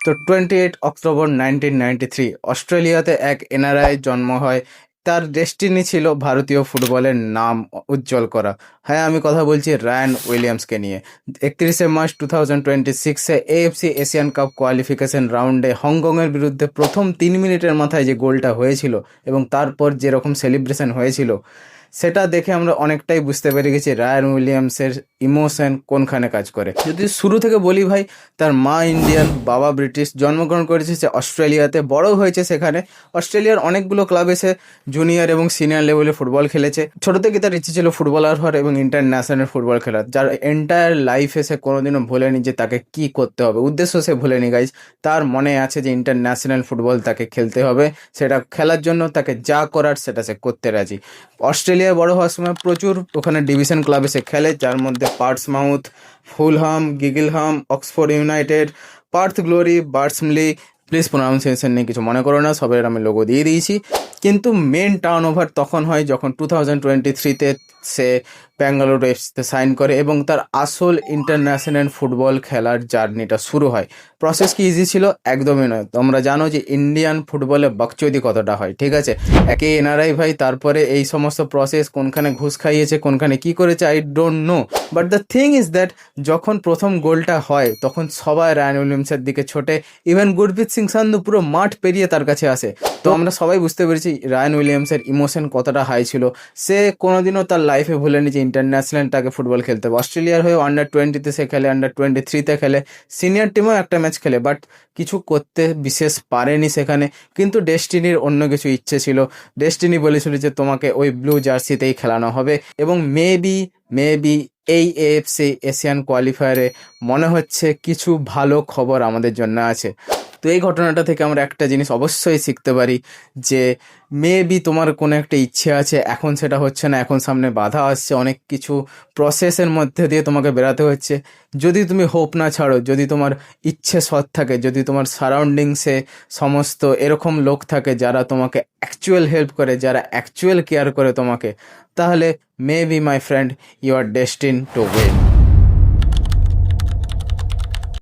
তো 28 অক্টোবর 1993 অস্ট্রেলিয়াতে এক এনআরআই জন্ম হয়। তার ডেস্টিনি ছিল ভারতীয় ফুটবলের নাম উজ্জ্বল করা। হ্যাঁ, আমি কথা বলছি রায়ান উইলিয়ামসকে নিয়ে। 31 মার্চ 2026-এ এএফসি এশিয়ান কাপ কোয়ালিফিকেশন রাউন্ডে হংকংয়ের বিরুদ্ধে প্রথম 3 মিনিটের মাথায় যে গোলটা হয়েছিল এবং তারপর যেরকম সেলিব্রেশন হয়েছিল, সেটা দেখে আমরা অনেকটাই বুঝতে পেরে গেছি রায়ান উইলিয়ামসের ইমোশন কোনখানে কাজ করে। যদি শুরু থেকে বলি ভাই, তার মা ইন্ডিয়ান, বাবা ব্রিটিশ, জন্মগ্রহণ করেছে সে অস্ট্রেলিয়াতে, বড় হয়েছে সেখানে। অস্ট্রেলিয়ার অনেকগুলো ক্লাবে সে জুনিয়র এবং সিনিয়র লেভেলে ফুটবল খেলেছে। ছোট থেকে তার ইচ্ছে ছিল ফুটবলার হওয়ার এবং ইন্টারন্যাশনাল ফুটবল খেলার, যার এন্টায়ার লাইফে সে কোনোদিনও ভুলেনি যে তাকে কি করতে হবে। উদ্দেশ্য সে ভুলেনি গাইজ, তার মনে আছে যে ইন্টারন্যাশনাল ফুটবল তাকে খেলতে হবে, সেটা খেলার জন্য তাকে যা করার সেটা সে করতে রাজি। অস্ট্রেলিয়ায় বড় হওয়ার সময় প্রচুর ওখানে ডিভিশন ক্লাবে সে খেলে, যার মধ্যে Portsmouth, Fulham, Gillingham, Oxford United, Perth Glory, Barnsley. Please pronunciation নিয়ে কিছু মনে করো না, সবের আমি লোগো দিয়ে দিয়েছি। কিন্তু মেন টার্ন ওভার তখন হয় যখন 2023-তে সে ব্যাঙ্গালোর এফসিতে সাইন করে এবং তার আসল ইন্টারন্যাশনাল ফুটবল খেলার জার্নিটা শুরু হয়। প্রসেস কি ইজি ছিল? একদমই নয়। তোমরা জানো যে ইন্ডিয়ান ফুটবলে বকচোদি কতটা হয়, ঠিক আছে? একে এনআরআই ভাই, তারপরে এই সমস্ত প্রসেস কোনখানে ঘুষ খাইয়েছে, কোনখানে কি করেছে, I don't know. But the thing is that যখন প্রথম গোলটা হয় তখন সবাই রায়ান উইলিয়ামসের দিকে ছোটে। ইভেন গুরপ্রীত সিং সান্ধু পুরো মাঠ পেরিয়ে তার কাছে আসে। তো আমরা সবাই বুঝতে পেরেছি রায়ান উইলিয়ামসের ইমোশন কতটা হাই ছিল। সে কোনোদিনও তার লাইফে ভুলেনি যে ইন্টারন্যাশনাল তাকে ফুটবল খেলতে হবে। অস্ট্রেলিয়ার হয়ে আন্ডার 20-তে সে খেলে, আন্ডার 23-তে খেলে, সিনিয়র টিমেও একটা ম্যাচ খেলে, বাট কিছু করতে বিশেষ পারেনি সেখানে। কিন্তু ডেস্টিনির অন্য কিছু ইচ্ছে ছিল। ডেস্টিনি বলেছিল যে তোমাকে ওই ব্লু জার্সিতেই খেলানো হবে এবং মেবি এই এএফসি এশিয়ান কোয়ালিফায়ারে মনে হচ্ছে কিছু ভালো খবর আমাদের জন্য আছে। তো এই ঘটনাটা থেকে আমরা একটা জিনিস অবশ্যই শিখতে পারি যে মেবি তোমার কোনো একটা ইচ্ছে আছে, এখন সেটা হচ্ছে না, এখন সামনে বাধা আসছে, অনেক কিছু প্রসেসের মধ্যে দিয়ে তোমাকে বেরাতে হচ্ছে। যদি তুমি হোপ না ছাড়ো, যদি তোমার ইচ্ছে সৎ থাকে, যদি তোমার সারাউন্ডিংসে সমস্ত এরকম লোক থাকে যারা তোমাকে অ্যাকচুয়াল হেল্প করে, যারা অ্যাকচুয়াল কেয়ার করে তোমাকে, তাহলে maybe my friend, you are destined to win.